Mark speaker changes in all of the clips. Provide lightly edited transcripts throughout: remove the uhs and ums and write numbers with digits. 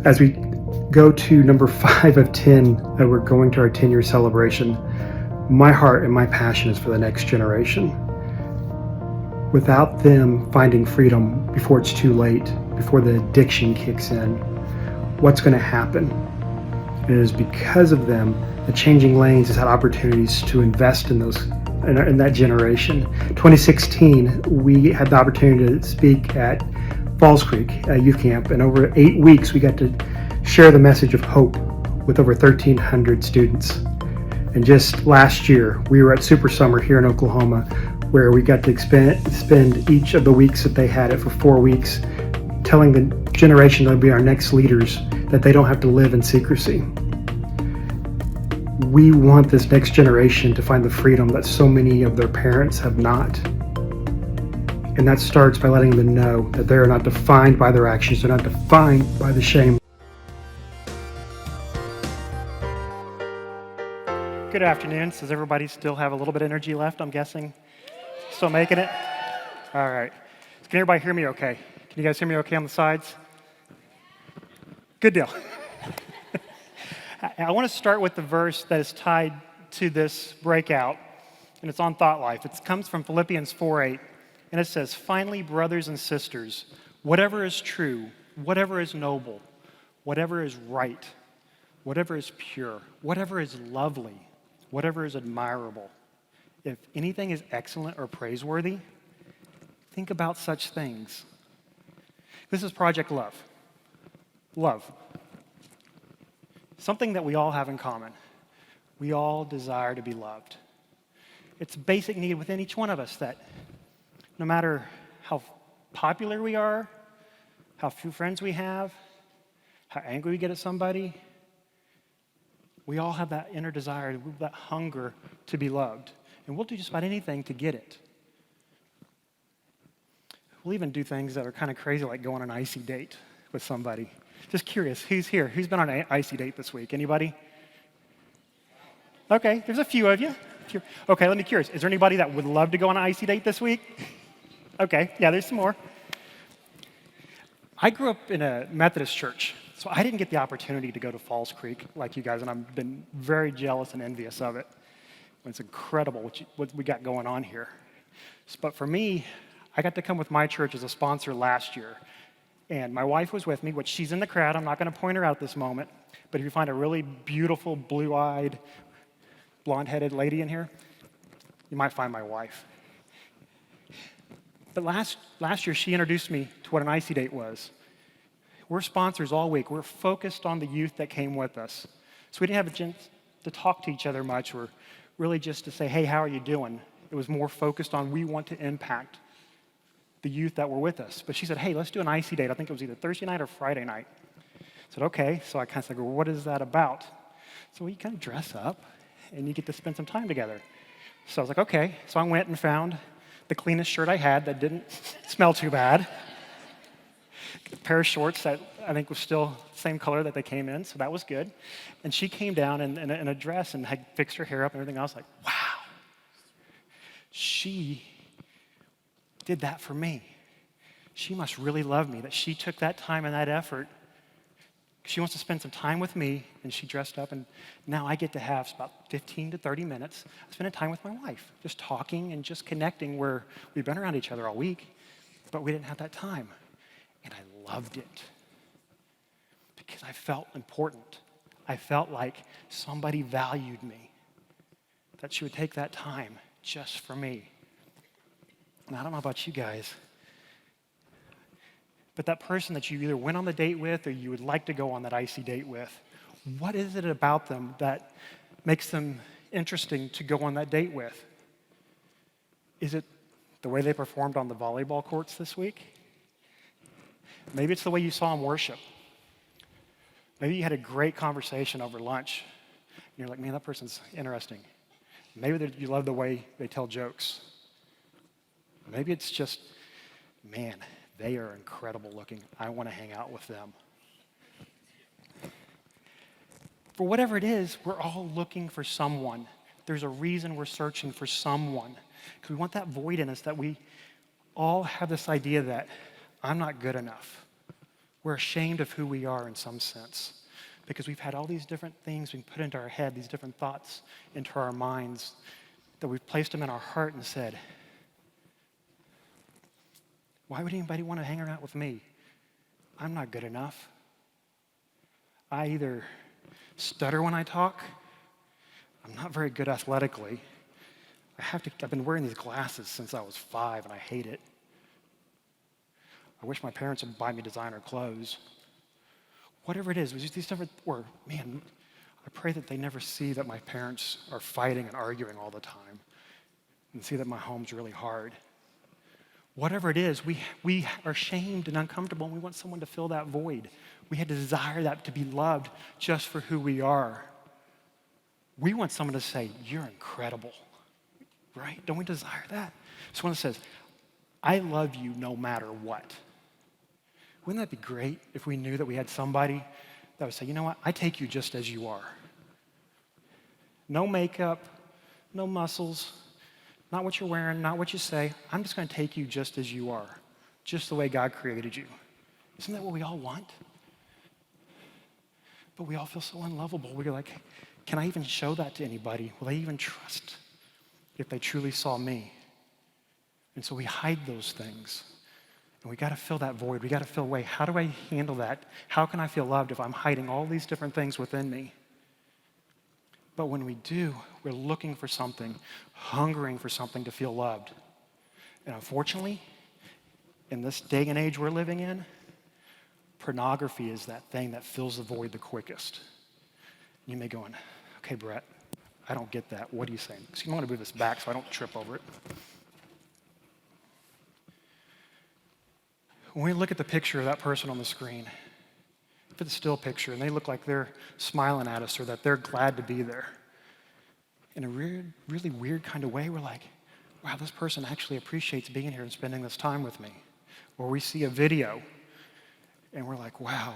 Speaker 1: As we go to number 5 of 10, we're going to our 10-year celebration. My heart and my passion is for the next generation. Without them finding freedom before it's too late, before the addiction kicks in, what's going to happen? It is because of them that Changing Lanes has had opportunities to invest in that generation. 2016, we had the opportunity to speak at Falls Creek Youth Camp, and over 8 weeks we got to share the message of hope with over 1,300 students. And just last year, we were at Super Summer here in Oklahoma, where we got to spend each of the weeks that they had it for 4 weeks, telling the generation that will be our next leaders that they don't have to live in secrecy. We want this next generation to find the freedom that so many of their parents have not. And that starts by letting them know that they are not defined by their actions, they're not defined by the shame. Good afternoon. Does everybody still have a little bit of energy left, I'm guessing? Still making it? All right. Can everybody hear me okay? Can you guys hear me okay on the sides? Good deal. I want to start with the verse that is tied to this breakout, and it's on Thought Life. It comes from Philippians 4:8, and it says, "Finally, brothers and sisters, whatever is true, whatever is noble, whatever is right, whatever is pure, whatever is lovely, whatever is admirable, if anything is excellent or praiseworthy, think about such things." This is Project Love. Love. Something that we all have in common. We all desire to be loved. It's a basic need within each one of us that no matter how popular we are, how few friends we have, how angry we get at somebody, we all have that inner desire, that hunger to be loved. And we'll do just about anything to get it. We'll even do things that are kind of crazy, like go on an icy date with somebody. Just curious, who's here? Who's been on an icy date this week? Anybody? Okay, there's a few of you. Okay, let me be curious. Is there anybody that would love to go on an icy date this week? Okay, yeah, there's some more. I grew up in a Methodist church, so I didn't get the opportunity to go to Falls Creek like you guys, and I've been very jealous and envious of it. It's incredible what we got going on here. But for me, I got to come with my church as a sponsor last year. And my wife was with me, which she's in the crowd. I'm not going to point her out this moment. But if you find a really beautiful, blue-eyed, blonde-headed lady in here, you might find my wife. But last year, she introduced me to what an icy date was. We're sponsors all week. We're focused on the youth that came with us. So we didn't have a chance to talk to each other much or really just to say, hey, how are you doing? It was more focused on we want to impact the youth that were with us. But she said, hey, let's do an icy date. I think it was either Thursday night or Friday night. I said, okay. So I kind of said, well, what is that about? So you kind of dress up and you get to spend some time together. So I was like, okay. So I went and found the cleanest shirt I had that didn't smell too bad. A pair of shorts that I think was still the same color that they came in, so that was good. And she came down in a dress and had fixed her hair up and everything. I was like, wow. She did that for me. She must really love me, that she took that time and that effort. She wants to spend some time with me, and she dressed up, and now I get to have about 15 to 30 minutes spending time with my wife, just talking and just connecting where we've been around each other all week, but we didn't have that time. And I loved it because I felt important. I felt like somebody valued me, that she would take that time just for me. And I don't know about you guys, but that person that you either went on the date with or you would like to go on that icy date with, what is it about them that makes them interesting to go on that date with? Is it the way they performed on the volleyball courts this week? Maybe it's the way you saw them worship. Maybe you had a great conversation over lunch. And you're like, man, that person's interesting. Maybe you love the way they tell jokes. Maybe it's just, man, they are incredible looking. I want to hang out with them. For whatever it is, we're all looking for someone. There's a reason we're searching for someone. Because we want that void in us that we all have this idea that I'm not good enough. We're ashamed of who we are in some sense because we've had all these different things we put into our head, these different thoughts into our minds, that we've placed them in our heart and said, why would anybody want to hang around with me? I'm not good enough. I either stutter when I talk, I'm not very good athletically. I've been wearing these glasses since I was 5 and I hate it. I wish my parents would buy me designer clothes. Whatever it is, these different, or man, I pray that they never see that my parents are fighting and arguing all the time and see that my home's really hard. Whatever it is, we are shamed and uncomfortable and we want someone to fill that void. We had to desire that to be loved just for who we are. We want someone to say, you're incredible, right? Don't we desire that? Someone that says, I love you no matter what. Wouldn't that be great if we knew that we had somebody that would say, you know what, I take you just as you are. No makeup, no muscles, not what you're wearing, not what you say. I'm just going to take you just as you are, just the way God created you. Isn't that what we all want? But we all feel so unlovable. We're like, can I even show that to anybody? Will they even trust if they truly saw me? And so we hide those things. And we got to fill that void. We got to fill away. How do I handle that? How can I feel loved if I'm hiding all these different things within me? But when we do, we're looking for something, hungering for something to feel loved. And unfortunately, in this day and age we're living in, pornography is that thing that fills the void the quickest. You may go, okay, Brett, I don't get that. What are you saying? So you want to move this back so I don't trip over it. When we look at the picture of that person on the screen, if it's a still picture and they look like they're smiling at us or that they're glad to be there, in a really weird kind of way, we're like, wow, this person actually appreciates being here and spending this time with me. Or we see a video and we're like, wow,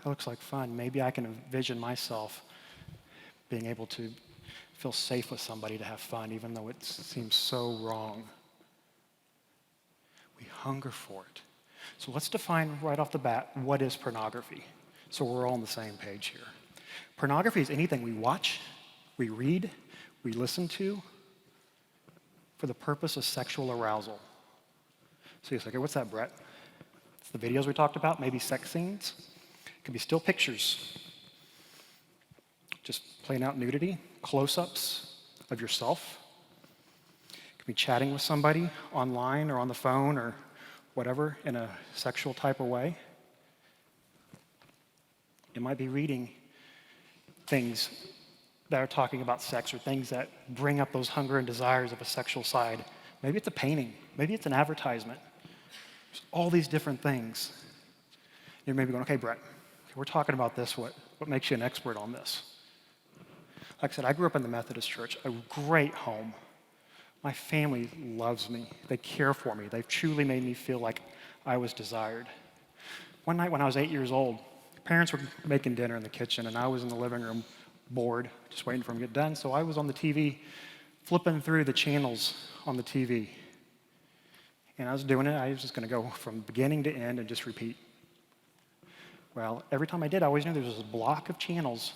Speaker 1: that looks like fun. Maybe I can envision myself being able to feel safe with somebody to have fun, even though it seems so wrong. We hunger for it. So let's define right off the bat, what is pornography? So we're all on the same page here. Pornography is anything we watch, we read, we listen to for the purpose of sexual arousal. So you're like, okay, what's that, Brett? It's the videos we talked about, maybe sex scenes. It could be still pictures. Just playing out nudity, close-ups of yourself. Could be chatting with somebody online or on the phone or whatever in a sexual type of way. It might be reading things that are talking about sex or things that bring up those hunger and desires of a sexual side. Maybe it's a painting. Maybe it's an advertisement. There's all these different things. You're maybe going, okay, Brett, we're talking about this. What makes you an expert on this? Like I said, I grew up in the Methodist church, a great home. My family loves me. They care for me. They've truly made me feel like I was desired. One night when I was 8 years old, parents were making dinner in the kitchen, and I was in the living room bored, just waiting for them to get done. So I was on the TV, flipping through the channels on the TV. And I was doing it. I was just going to go from beginning to end and just repeat. Well, every time I did, I always knew there was a block of channels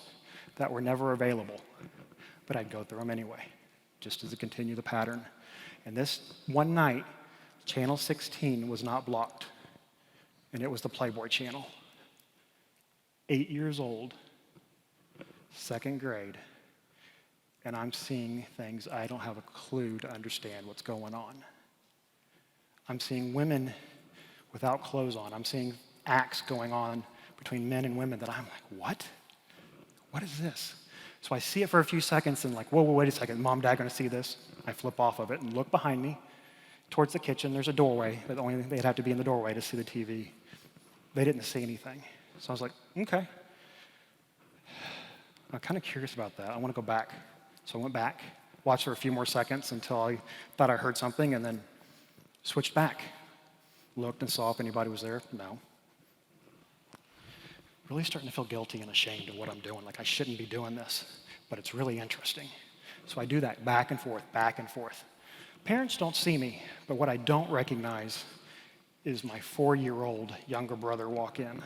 Speaker 1: that were never available. But I'd go through them anyway, just to continue the pattern. And this one night, channel 16 was not blocked, and it was the Playboy channel. 8 years old, second grade, and I'm seeing things I don't have a clue to understand what's going on. I'm seeing women without clothes on. I'm seeing acts going on between men and women that I'm like, what? What is this? So I see it for a few seconds and like, whoa, wait a second, Mom, Dad gonna see this? I flip off of it and look behind me towards the kitchen. There's a doorway, but only they'd have to be in the doorway to see the TV. They didn't see anything. So I was like, okay. I'm kind of curious about that. I want to go back. So I went back, watched for a few more seconds until I thought I heard something, and then switched back. Looked and saw if anybody was there. No. Really starting to feel guilty and ashamed of what I'm doing. Like I shouldn't be doing this, but it's really interesting. So I do that back and forth, back and forth. Parents don't see me, but what I don't recognize is my 4-year-old younger brother walk in.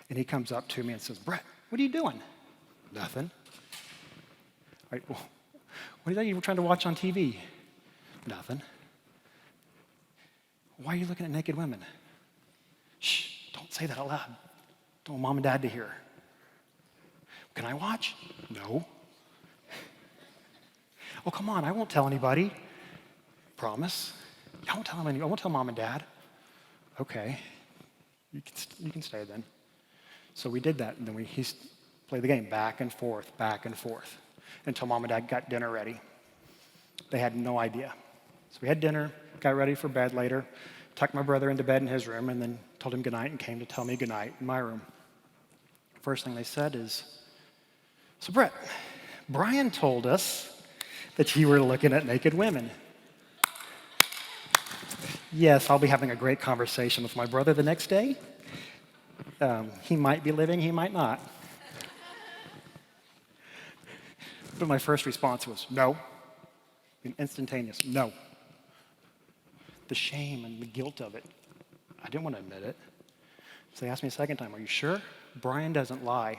Speaker 1: And he comes up to me and says, "Brett, what are you doing?" "Nothing." "All right, well, what are you trying to watch on TV?" "Nothing." "Why are you looking at naked women?" "Shh, don't say that out loud. Don't want mom and dad to hear." "Can I watch?" "No." "Oh, come on, I won't tell anybody." "Promise?" "I won't tell anybody. I won't tell mom and dad." "Okay, you can stay then." So we did that, and then he played the game back and forth, until mom and dad got dinner ready. They had no idea. So we had dinner, got ready for bed later, tucked my brother into bed in his room, and then told him goodnight and came to tell me goodnight in my room. First thing they said is, "So Brett, Brian told us that you were looking at naked women." Yes, I'll be having a great conversation with my brother the next day. He might be living, he might not. But my first response was, no. Instantaneous, no. The shame and the guilt of it, I didn't want to admit it. So they asked me a second time, "Are you sure? Brian doesn't lie."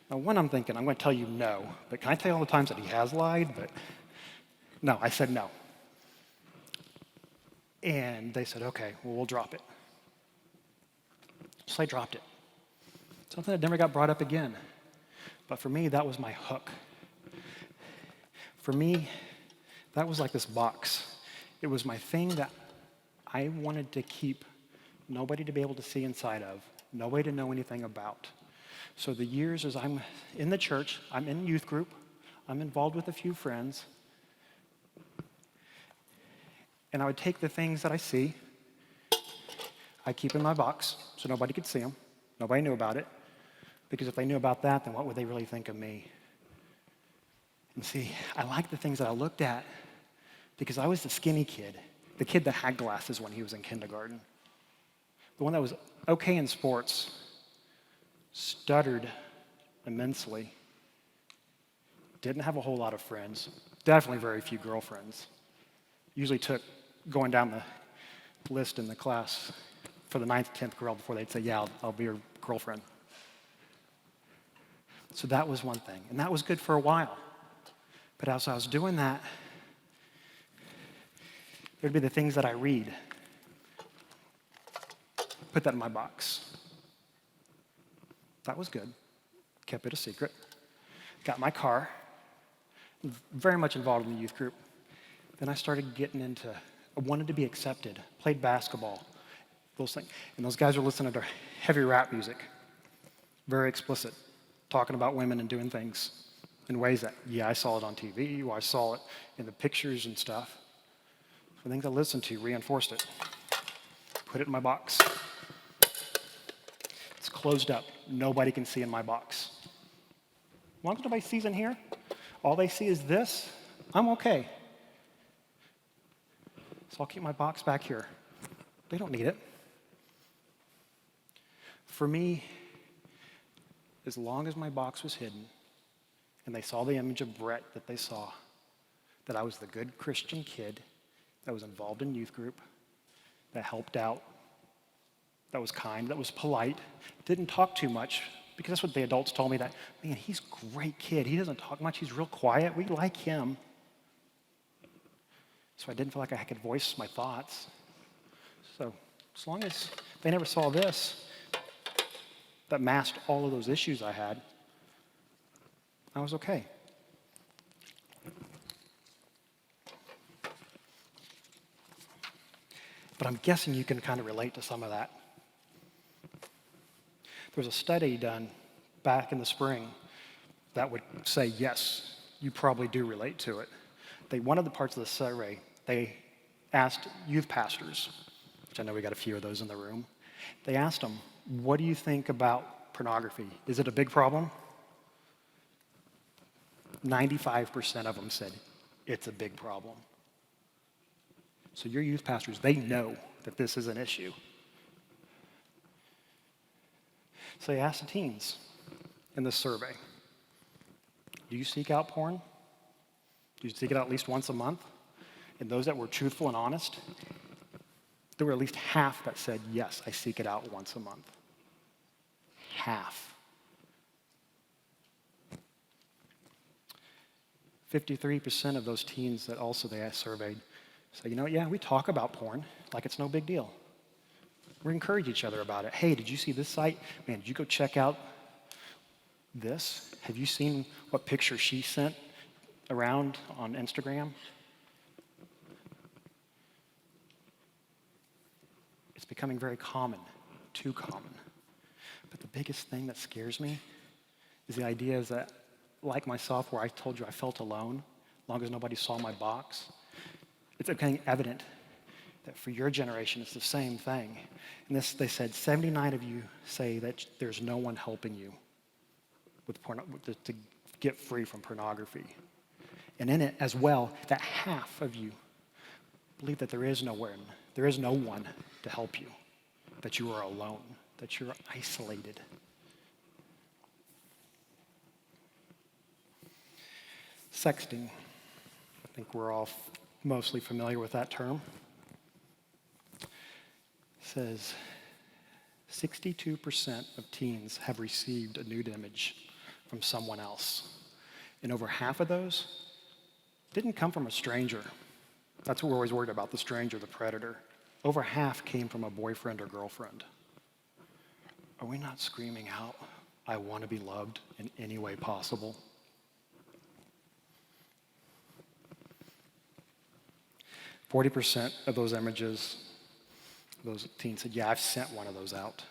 Speaker 1: Now, one, I'm thinking, I'm going to tell you no. But can I tell you all the times that he has lied? But no, I said no. And they said, "Okay, well, we'll drop it." So I dropped it. Something that never got brought up again. But for me, that was my hook. For me, that was like this box. It was my thing that I wanted to keep nobody to be able to see inside of, nobody to know anything about. So the years as I'm in the church, I'm in youth group, I'm involved with a few friends, and I would take the things that I see, I keep in my box so nobody could see them, nobody knew about it, because if they knew about that, then what would they really think of me? And see, I like the things that I looked at because I was the skinny kid, the kid that had glasses when he was in kindergarten, the one that was okay in sports, stuttered immensely, didn't have a whole lot of friends, definitely very few girlfriends. Usually took going down the list in the class for the 9th, 10th girl before they'd say, "Yeah, I'll be your girlfriend." So that was one thing, and that was good for a while. But as I was doing that, there'd be the things that I read. Put that in my box. That was good. Kept it a secret. Got my car. Very much involved in the youth group. Then I started getting into, I wanted to be accepted. Played basketball. Those things. And those guys were listening to heavy rap music. Very explicit. Talking about women and doing things in ways that, yeah, I saw it on TV, or I saw it in the pictures and stuff. The things I listened to reinforced it. Put it in my box. It's closed up. Nobody can see in my box. As long as nobody sees in here, all they see is this, I'm okay. So I'll keep my box back here. They don't need it. For me, as long as my box was hidden, and they saw the image of Brett that they saw, that I was the good Christian kid that was involved in youth group, that helped out, that was kind, that was polite, didn't talk too much, because that's what the adults told me, that, man, he's a great kid. He doesn't talk much. He's real quiet. We like him. So I didn't feel like I could voice my thoughts. So as long as they never saw this, that masked all of those issues I had, I was okay. But I'm guessing you can kind of relate to some of that. There was a study done back in the spring that would say, yes, you probably do relate to it. One of the parts of the survey, they asked youth pastors, which I know we got a few of those in the room. They asked them, what do you think about pornography? Is it a big problem? 95% of them said, it's a big problem. So your youth pastors, they know that this is an issue. So they asked the teens in this survey, do you seek out porn? Do you seek it out at least once a month? And those that were truthful and honest, There were at least half that said, yes, I seek it out once a month. Half. 53% of those teens that also they surveyed say, yeah, we talk about porn like it's no big deal. We encourage each other about it. Hey, did you see this site? Man, did you go check out this? Have you seen what picture she sent around on Instagram? It's becoming very common, too common. But the biggest thing that scares me is the idea is that, like myself, where I told you I felt alone, as long as nobody saw my box, it's becoming evident that for your generation, it's the same thing. And this, they said, 79 of you say that there's no one helping you with to get free from pornography. And in it as well, that half of you believe that there is no one to help you, that you are alone, that you're isolated. Sexting. I think we're all mostly familiar with that term. It says 62% of teens have received a nude image from someone else. And over half of those didn't come from a stranger. That's what we're always worried about, the stranger, the predator. Over half came from a boyfriend or girlfriend. Are we not screaming out, I want to be loved in any way possible? %40 of those images, those teens said, yeah, I've sent one of those out.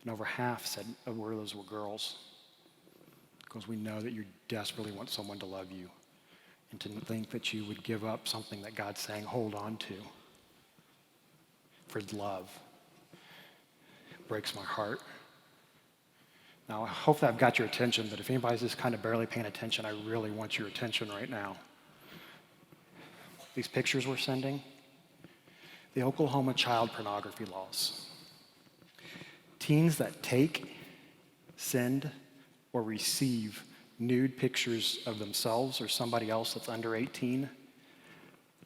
Speaker 1: And over half said those were girls. Because we know that you desperately want someone to love you. And to think that you would give up something that God's saying, hold on to for love. It breaks my heart. Now, I hope that I've got your attention, but if anybody's just kind of barely paying attention, I really want your attention right now. These pictures we're sending, the Oklahoma child pornography laws. Teens that take, send, or receive nude pictures of themselves or somebody else that's under 18,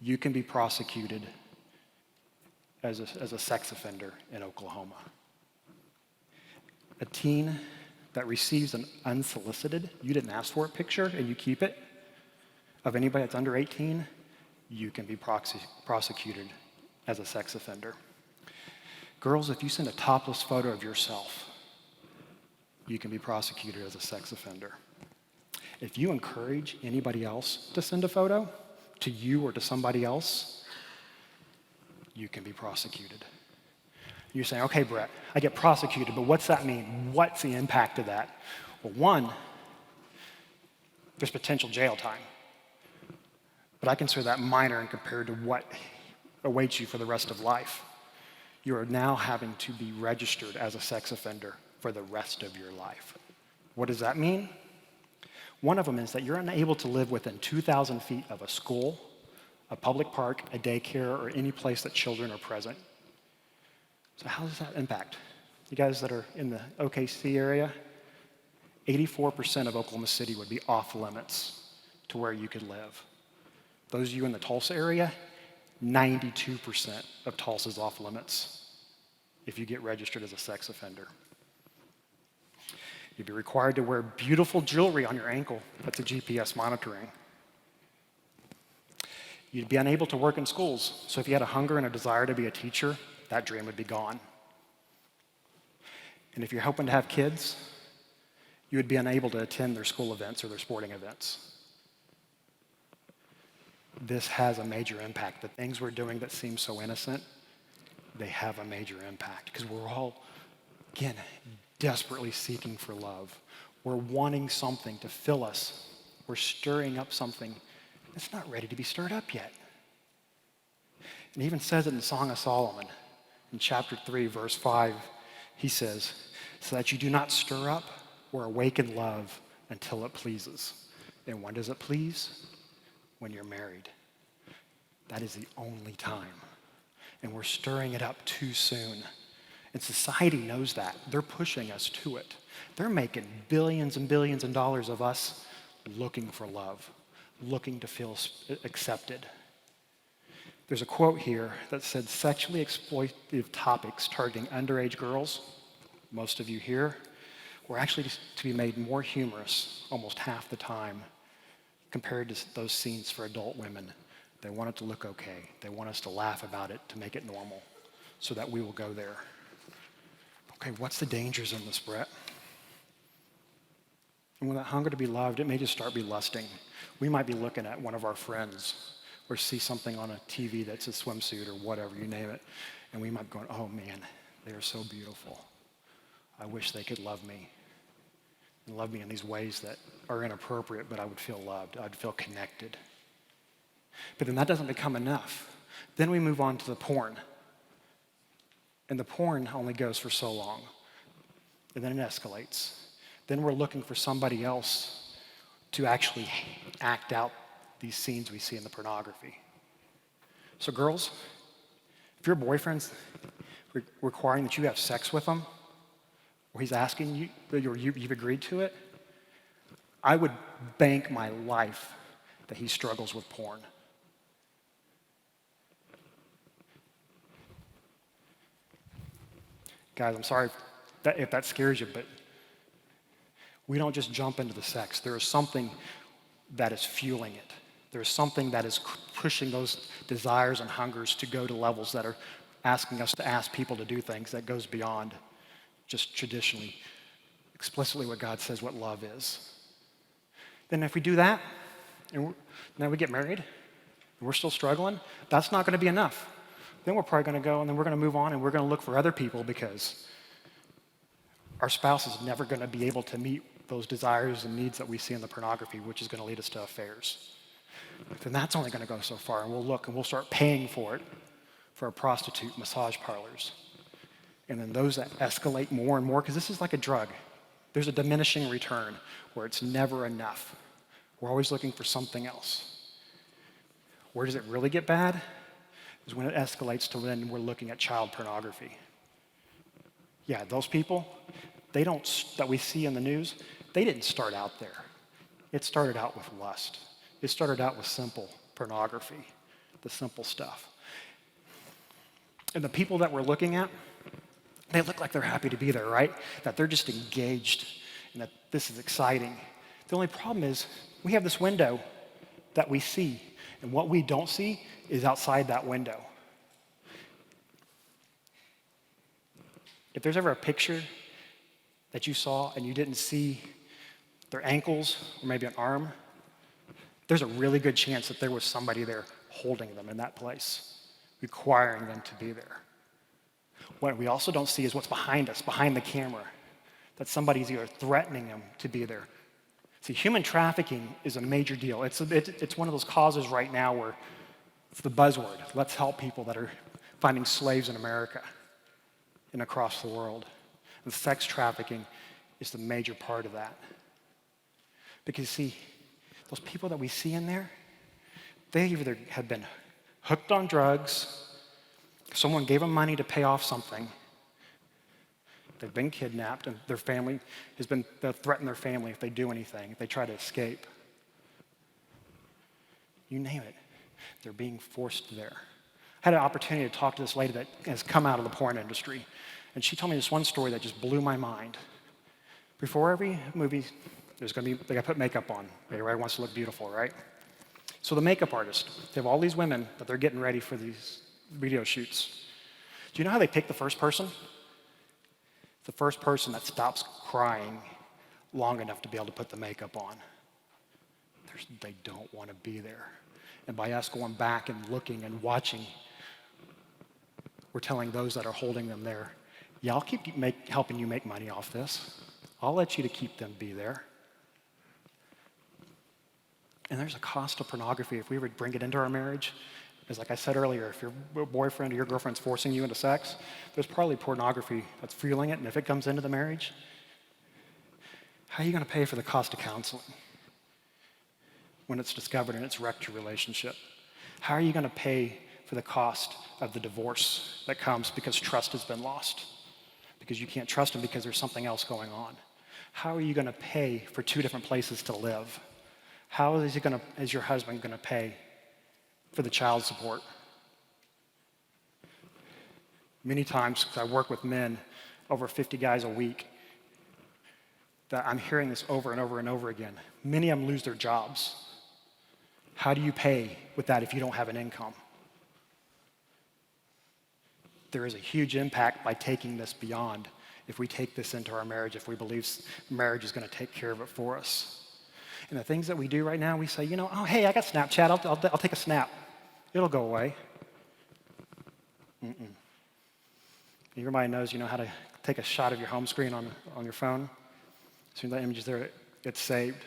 Speaker 1: you can be prosecuted as a sex offender in Oklahoma. A teen that receives an unsolicited, you didn't ask for a picture and you keep it, of anybody that's under 18, you can be prosecuted as a sex offender. Girls, if you send a topless photo of yourself, you can be prosecuted as a sex offender. If you encourage anybody else to send a photo to you or to somebody else, you can be prosecuted. You're saying, okay, Brett, I get prosecuted, but what's that mean? What's the impact of that? Well, one, there's potential jail time. But I consider that minor and compared to what awaits you for the rest of life. You are now having to be registered as a sex offender for the rest of your life. What does that mean? One of them is that you're unable to live within 2,000 feet of a school, a public park, a daycare, or any place that children are present. So how does that impact? You guys that are in the OKC area, 84% of Oklahoma City would be off limits to where you could live. Those of you in the Tulsa area, 92% of Tulsa is off limits if you get registered as a sex offender. You'd be required to wear beautiful jewelry on your ankle. That's a GPS monitoring. You'd be unable to work in schools. So if you had a hunger and a desire to be a teacher, that dream would be gone. And if you're hoping to have kids, you would be unable to attend their school events or their sporting events. This has a major impact. The things we're doing that seem so innocent, they have a major impact because we're all, again, desperately seeking for love. We're wanting something to fill us. We're stirring up something that's not ready to be stirred up yet. And he even says it in the Song of Solomon. In chapter 3, verse 5, he says, so that you do not stir up or awaken love until it pleases. And when does it please? When you're married. That is the only time. And we're stirring it up too soon. And society knows that. They're pushing us to it. They're making billions and billions of dollars of us looking for love, looking to feel accepted. There's a quote here that said sexually exploitative topics targeting underage girls, most of you here, were actually to be made more humorous almost half the time compared to those scenes for adult women. They want it to look okay. They want us to laugh about it to make it normal so that we will go there. Okay, what's the dangers in this, Brett? And with that hunger to be loved, it may just start be lusting. We might be looking at one of our friends or see something on a TV that's a swimsuit or whatever, you name it, and we might be going, oh man, they are so beautiful. I wish they could love me and love me in these ways that are inappropriate, but I would feel loved. I'd feel connected. But then that doesn't become enough. Then we move on to the porn. And the porn only goes for so long. And then it escalates. Then we're looking for somebody else to actually act out these scenes we see in the pornography. So girls, if your boyfriend's requiring that you have sex with him, or he's asking you, or you've agreed to it, I would bank my life that he struggles with porn. Guys, I'm sorry if that scares you, but we don't just jump into the sex. There is something that is fueling it. There's something that is pushing those desires and hungers to go to levels that are asking us to ask people to do things that goes beyond just traditionally, explicitly what God says what love is. Then if we do that, and then we get married, and we're still struggling, that's not going to be enough. Then we're probably going to go and then we're going to move on and we're going to look for other people because our spouse is never going to be able to meet those desires and needs that we see in the pornography, which is going to lead us to affairs. Then that's only going to go so far, and we'll look and we'll start paying for it for a prostitute, massage parlors. And then those that escalate more and more, because this is like a drug. There's a diminishing return where it's never enough. We're always looking for something else. Where does it really get bad? Is when it escalates to when we're looking at child pornography. Yeah, those people, that we see in the news, they didn't start out there. It started out with lust. It started out with simple pornography, the simple stuff. And the people that we're looking at, they look like they're happy to be there, right? That they're just engaged and that this is exciting. The only problem is we have this window that we see, and what we don't see is outside that window. If there's ever a picture that you saw and you didn't see their ankles or maybe an arm, there's a really good chance that there was somebody there holding them in that place, requiring them to be there. What we also don't see is what's behind us, behind the camera, that somebody's either threatening them to be there. See, human trafficking is a major deal. It's one of those causes right now where it's the buzzword. Let's help people that are finding slaves in America and across the world. And sex trafficking is the major part of that. Because see, those people that we see in there, they either have been hooked on drugs, someone gave them money to pay off something, they've been kidnapped, and their family they'll threaten their family if they do anything, if they try to escape. You name it, they're being forced there. I had an opportunity to talk to this lady that has come out of the porn industry, and she told me this one story that just blew my mind. Before every movie, they gotta put makeup on. Everybody wants to look beautiful, right? So the makeup artist, they have all these women that they're getting ready for these video shoots. Do you know how they pick the first person? The first person that stops crying long enough to be able to put the makeup on. They don't want to be there. And by us going back and looking and watching, we're telling those that are holding them there, yeah, I'll keep helping you make money off this. I'll let you to keep them be there. And there's a cost to pornography if we would bring it into our marriage. Because like I said earlier, if your boyfriend or your girlfriend's forcing you into sex, there's probably pornography that's fueling it. And if it comes into the marriage, how are you going to pay for the cost of counseling when it's discovered and it's wrecked your relationship? How are you going to pay for the cost of the divorce that comes because trust has been lost? Because you can't trust him because there's something else going on. How are you going to pay for two different places to live? How is your husband going to pay for the child support? Many times, because I work with men, over 50 guys a week, that I'm hearing this over and over and over again. Many of them lose their jobs. How do you pay with that if you don't have an income? There is a huge impact by taking this beyond. If we take this into our marriage, if we believe marriage is going to take care of it for us. And the things that we do right now, we say, oh, hey, I got Snapchat. I'll take a snap. It'll go away. Everybody knows how to take a shot of your home screen on your phone. As soon as that image is there, it's saved.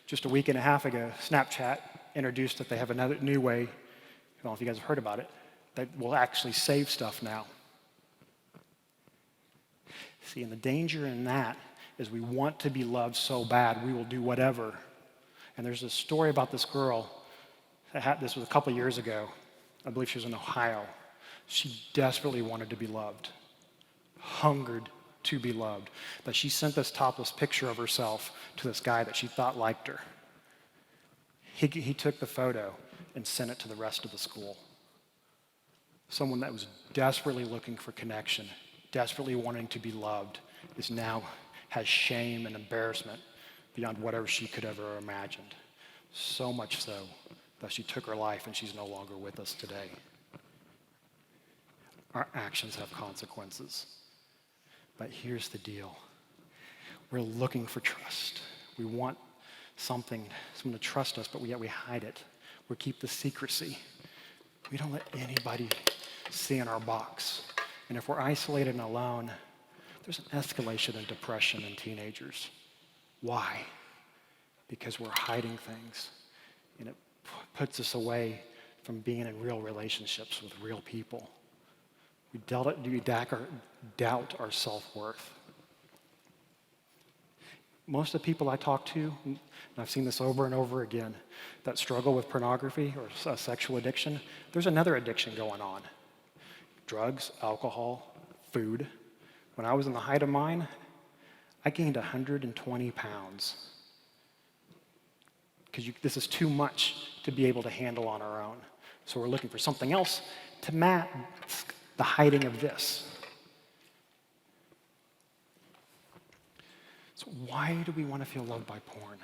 Speaker 1: Just a week and a half ago, Snapchat introduced that they have another new way, I don't know if you guys have heard about it, that will actually save stuff now. See, and the danger in that is we want to be loved so bad, we will do whatever. And there's a story about this girl, this was a couple years ago. I believe she was in Ohio. She desperately wanted to be loved, hungered to be loved. But she sent this topless picture of herself to this guy that she thought liked her. He took the photo and sent it to the rest of the school. Someone that was desperately looking for connection, desperately wanting to be loved, has shame and embarrassment beyond whatever she could ever imagined. So much so that she took her life and she's no longer with us today. Our actions have consequences. But here's the deal. We're looking for trust. We want someone to trust us, but yet we hide it. We keep the secrecy. We don't let anybody see in our box. And if we're isolated and alone, there's an escalation in depression in teenagers. Why? Because we're hiding things. And it puts us away from being in real relationships with real people. We doubt our self-worth. Most of the people I talk to, and I've seen this over and over again, that struggle with pornography or sexual addiction, there's another addiction going on. Drugs, alcohol, food. When I was in the height of mine, I gained 120 pounds. Because this is too much to be able to handle on our own. So we're looking for something else to mask the hiding of this. So why do we want to feel loved by porn?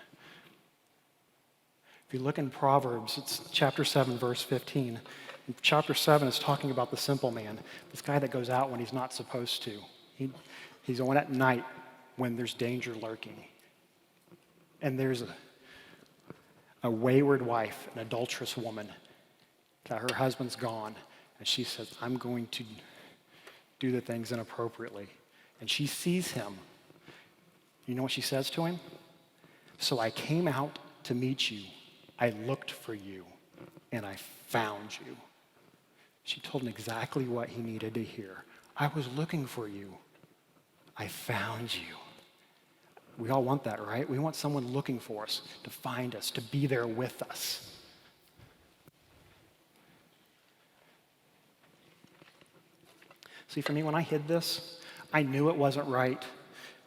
Speaker 1: If you look in Proverbs, it's chapter 7, verse 15. And chapter 7 is talking about the simple man, this guy that goes out when he's not supposed to. He's going at night when there's danger lurking. And there's a wayward wife, an adulterous woman, that her husband's gone. And she says, I'm going to do the things inappropriately. And she sees him. You know what she says to him? So I came out to meet you. I looked for you, and I found you. She told him exactly what he needed to hear. I was looking for you. I found you. We all want that, right? We want someone looking for us, to find us, to be there with us. See, for me, when I hid this, I knew it wasn't right.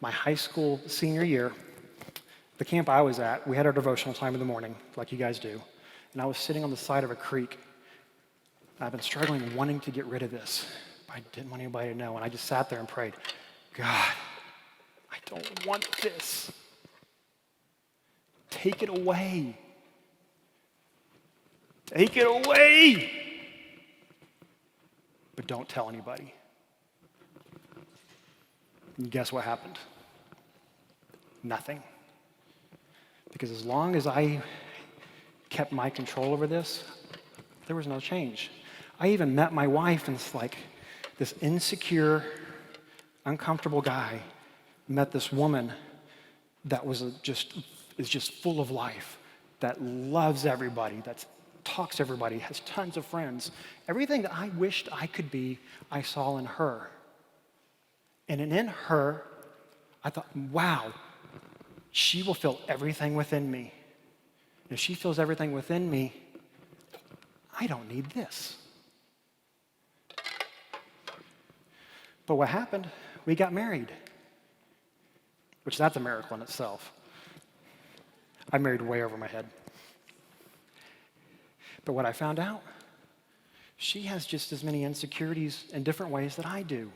Speaker 1: My high school senior year, the camp I was at, we had our devotional time in the morning, like you guys do, and I was sitting on the side of a creek. I've been struggling, wanting to get rid of this, but I didn't want anybody to know, and I just sat there and prayed, God, I don't want this. Take it away. Take it away. But don't tell anybody. And guess what happened? Nothing. Because as long as I kept my control over this, there was no change. I even met my wife, and it's like this insecure, uncomfortable guy met this woman that is just full of life, that loves everybody, that talks to everybody, has tons of friends. Everything that I wished I could be, I saw in her. And in her, I thought, wow, she will feel everything within me. And if she feels everything within me, I don't need this. But what happened? We got married, which that's a miracle in itself. I married way over my head. But what I found out, she has just as many insecurities in different ways that I do.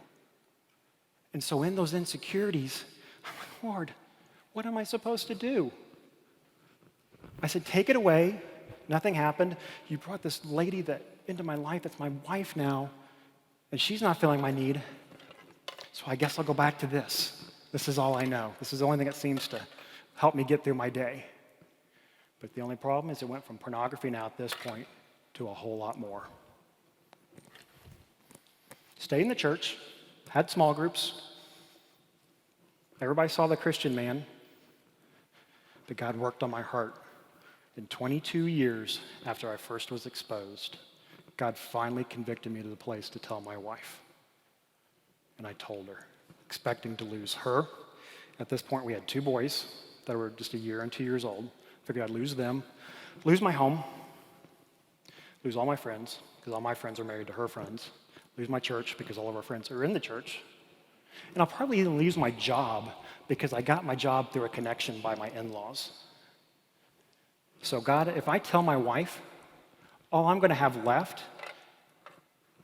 Speaker 1: And so in those insecurities, I'm like, Lord, what am I supposed to do? I said, take it away. Nothing happened. You brought this lady into my life that's my wife now, and she's not feeling my need. So I guess I'll go back to this. This is all I know. This is the only thing that seems to help me get through my day. But the only problem is it went from pornography now at this point to a whole lot more. Stayed in the church, had small groups. Everybody saw the Christian man, but God worked on my heart. In 22 years after I first was exposed, God finally convicted me to the place to tell my wife. And I told her, expecting to lose her. At this point, we had 2 boys that were just a year and 2 years old. Figured I'd lose them, lose my home, lose all my friends, because all my friends are married to her friends, lose my church because all of our friends are in the church, and I'll probably even lose my job because I got my job through a connection by my in-laws. So God, if I tell my wife, all I'm going to have left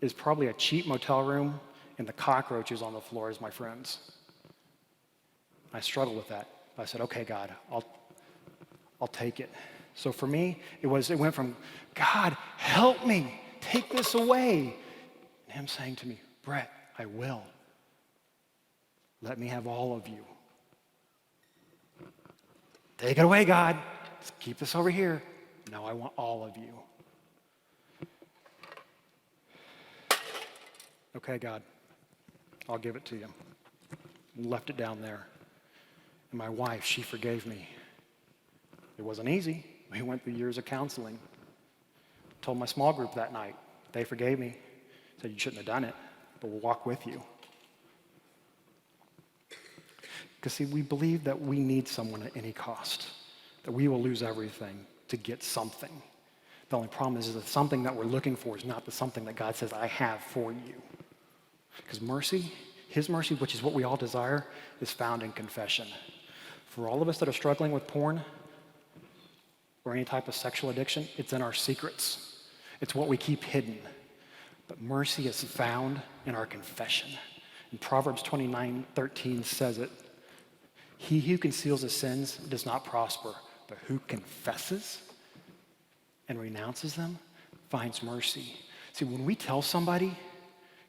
Speaker 1: is probably a cheap motel room and the cockroaches on the floor as my friends. I struggled with that. I said, okay, God, I'll take it. So for me, it went from, God, help me, take this away. And him saying to me, Brett, I will. Let me have all of you. Take it away, God. Just keep this over here. No, I want all of you. Okay, God, I'll give it to you. Left it down there. And my wife, she forgave me. It wasn't easy. We went through years of counseling. Told my small group that night. They forgave me. Said, you shouldn't have done it, but we'll walk with you. Because see, we believe that we need someone at any cost, that we will lose everything to get something. The only problem is that something that we're looking for is not the something that God says, I have for you. Because mercy, his mercy, which is what we all desire, is found in confession. For all of us that are struggling with porn or any type of sexual addiction, it's in our secrets. It's what we keep hidden. But mercy is found in our confession. And Proverbs 29:13 says it. He who conceals his sins does not prosper, but who confesses and renounces them finds mercy. See, when we tell somebody,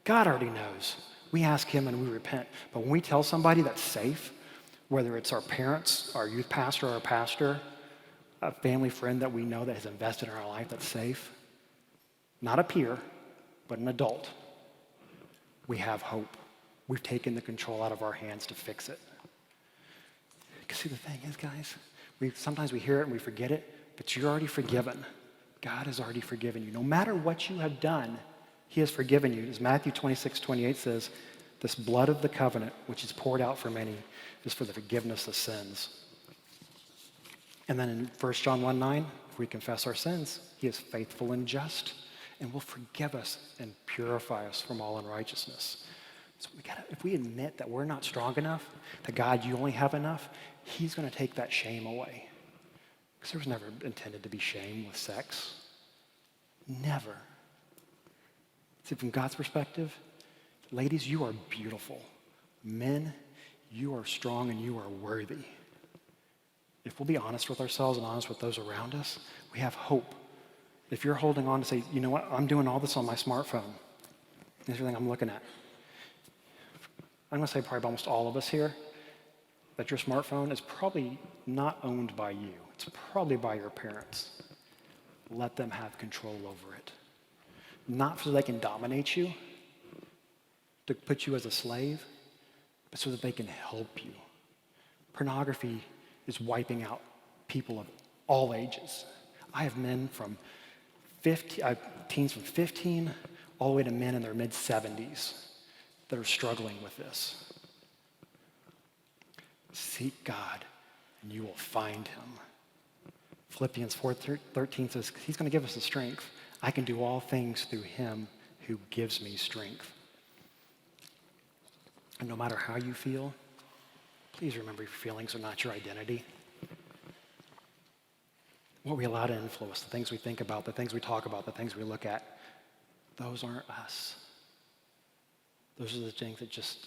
Speaker 1: God already knows. We ask him and we repent. But when we tell somebody that's safe, whether it's our parents, our youth pastor, our pastor, a family friend that we know that has invested in our life that's safe, not a peer, but an adult, we have hope. We've taken the control out of our hands to fix it. Because see, the thing is, guys, sometimes we hear it and we forget it, but you're already forgiven. God has already forgiven you. No matter what you have done, he has forgiven you. As Matthew 26:28 says, this blood of the covenant, which is poured out for many, is for the forgiveness of sins. And then in 1 John 1:9, if we confess our sins, he is faithful and just and will forgive us and purify us from all unrighteousness. So if we admit that we're not strong enough, that God, you only have enough, he's going to take that shame away. Because there was never intended to be shame with sex. Never. See, from God's perspective, ladies, you are beautiful. Men, you are strong and you are worthy. If we'll be honest with ourselves and honest with those around us, we have hope. If you're holding on to say, you know what, I'm doing all this on my smartphone. Here's everything I'm looking at. I'm going to say probably almost all of us here, that your smartphone is probably not owned by you. It's probably by your parents. Let them have control over it. Not so they can dominate you, to put you as a slave, but so that they can help you. Pornography is wiping out people of all ages. I have men from teens from 15 all the way to men in their mid-70s that are struggling with this. Seek God and you will find him. Philippians 4:13 says, he's going to give us the strength. I can do all things through him who gives me strength. And no matter how you feel, please remember your feelings are not your identity. What we allow to influence, the things we think about, the things we talk about, the things we look at, those aren't us. Those are the things that just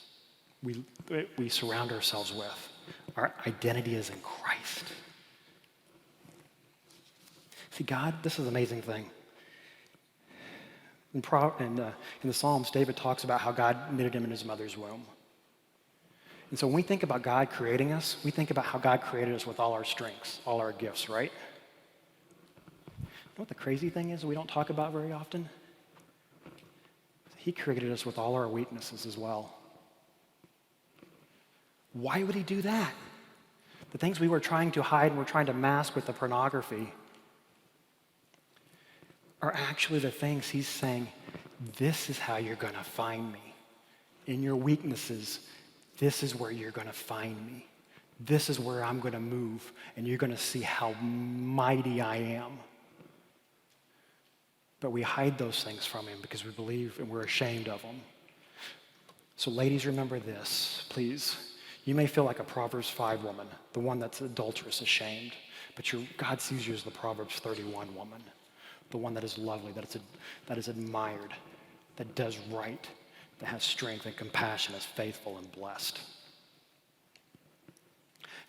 Speaker 1: we surround ourselves with. Our identity is in Christ. See, God, this is an amazing thing. In the Psalms, David talks about how God knitted him in his mother's womb. And so when we think about God creating us, we think about how God created us with all our strengths, all our gifts, right? You know what the crazy thing is we don't talk about very often? He created us with all our weaknesses as well. Why would he do that? The things we were trying to hide and we're trying to mask with the pornography are actually the things he's saying, this is how you're going to find me. In your weaknesses, this is where you're going to find me. This is where I'm going to move, and you're going to see how mighty I am. But we hide those things from him because we believe and we're ashamed of them. So ladies, remember this, please. You may feel like a Proverbs 5 woman, the one that's adulterous, ashamed, but God sees you as the Proverbs 31 woman, the one that is lovely, that is admired, that does right, that has strength and compassion, is faithful and blessed.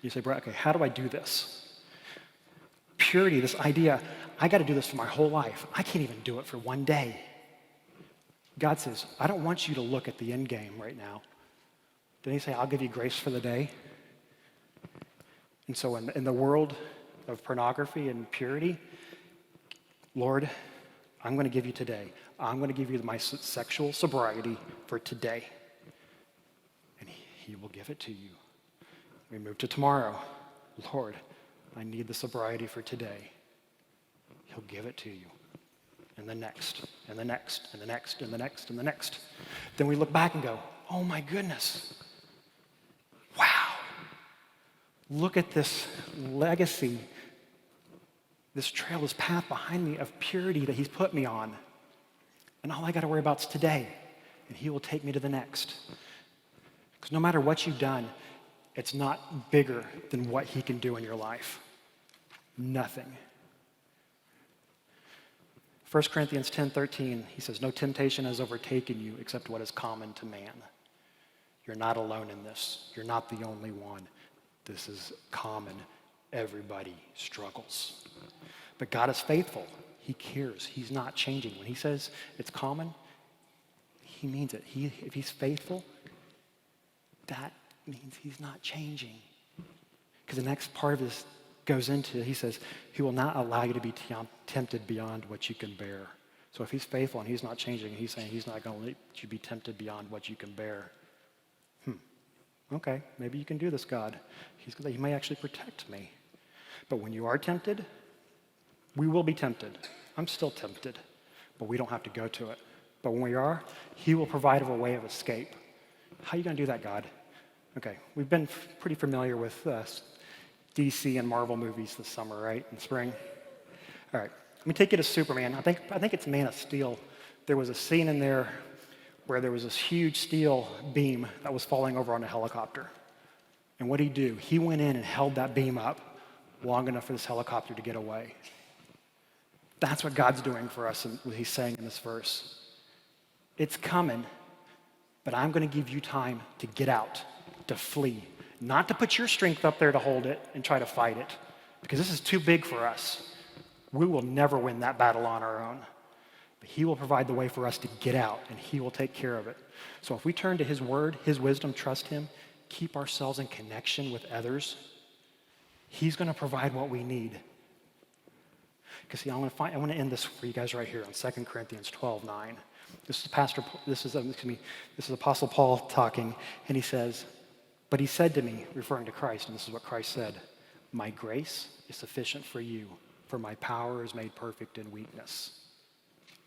Speaker 1: You say, Brett, okay, how do I do this? Purity, this idea, I got to do this for my whole life. I can't even do it for one day. God says, I don't want you to look at the end game right now. Didn't he say, I'll give you grace for the day? And so in the world of pornography and purity, Lord, I'm going to give you today. I'm going to give you my sexual sobriety for today. And he will give it to you. We move to tomorrow. Lord, I need the sobriety for today. He'll give it to you. And the next, and the next, and the next, and the next, and the next. Then we look back and go, oh my goodness. Wow. Look at this legacy, this trail, this path behind me of purity that he's put me on. And all I got to worry about is today. And he will take me to the next. Because no matter what you've done, it's not bigger than what he can do in your life. Nothing. 1 Corinthians 10:13, he says, no temptation has overtaken you except what is common to man. You're not alone in this. You're not the only one. This is common. Everybody struggles. But God is faithful. He cares. He's not changing. When he says it's common, he means it. If he's faithful, that means he's not changing. Because the next part of this goes into, he says, he will not allow you to be tempted beyond what you can bear. So if he's faithful and he's not changing, he's saying he's not going to let you be tempted beyond what you can bear. Okay, maybe you can do this, God. He may actually protect me. But when you are tempted, we will be tempted. I'm still tempted, but we don't have to go to it. But when we are, he will provide a way of escape. How are you going to do that, God? Okay, we've been pretty familiar with DC and Marvel movies this summer, right? In spring. All right, let me take you to Superman. I think it's Man of Steel. There was a scene in there where there was this huge steel beam that was falling over on a helicopter. And what did he do? He went in and held that beam up long enough for this helicopter to get away. That's what God's doing for us and what he's saying in this verse. It's coming, but I'm going to give you time to get out, to flee. Not to put your strength up there to hold it and try to fight it, because this is too big for us. We will never win that battle on our own. But he will provide the way for us to get out, and he will take care of it. So if we turn to his word, his wisdom, trust him, keep ourselves in connection with others, he's going to provide what we need. Because see, I want to end this for you guys right here on 2 Corinthians 12:9. This is Apostle Paul talking, and he says, but he said to me, referring to Christ, and this is what Christ said, my grace is sufficient for you, for my power is made perfect in weakness.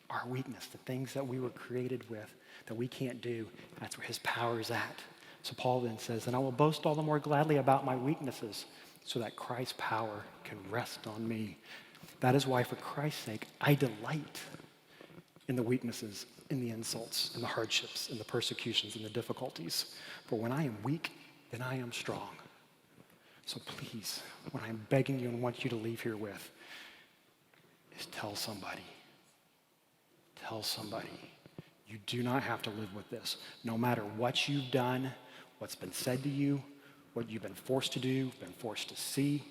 Speaker 1: Our weakness, the things that we were created with, that we can't do, that's where his power is at. So Paul then says, and I will boast all the more gladly about my weaknesses, so that Christ's power can rest on me. That is why, for Christ's sake, I delight in the weaknesses, in the insults, in the hardships, in the persecutions, in the difficulties. For when I am weak, then I am strong. So please, what I'm begging you and want you to leave here with is tell somebody. Tell somebody. You do not have to live with this. No matter what you've done, what's been said to you, what you've been forced to do, been forced to see,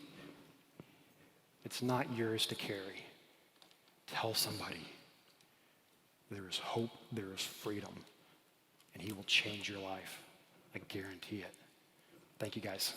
Speaker 1: it's not yours to carry. Tell somebody. There is hope, there is freedom, and he will change your life. I guarantee it. Thank you, guys.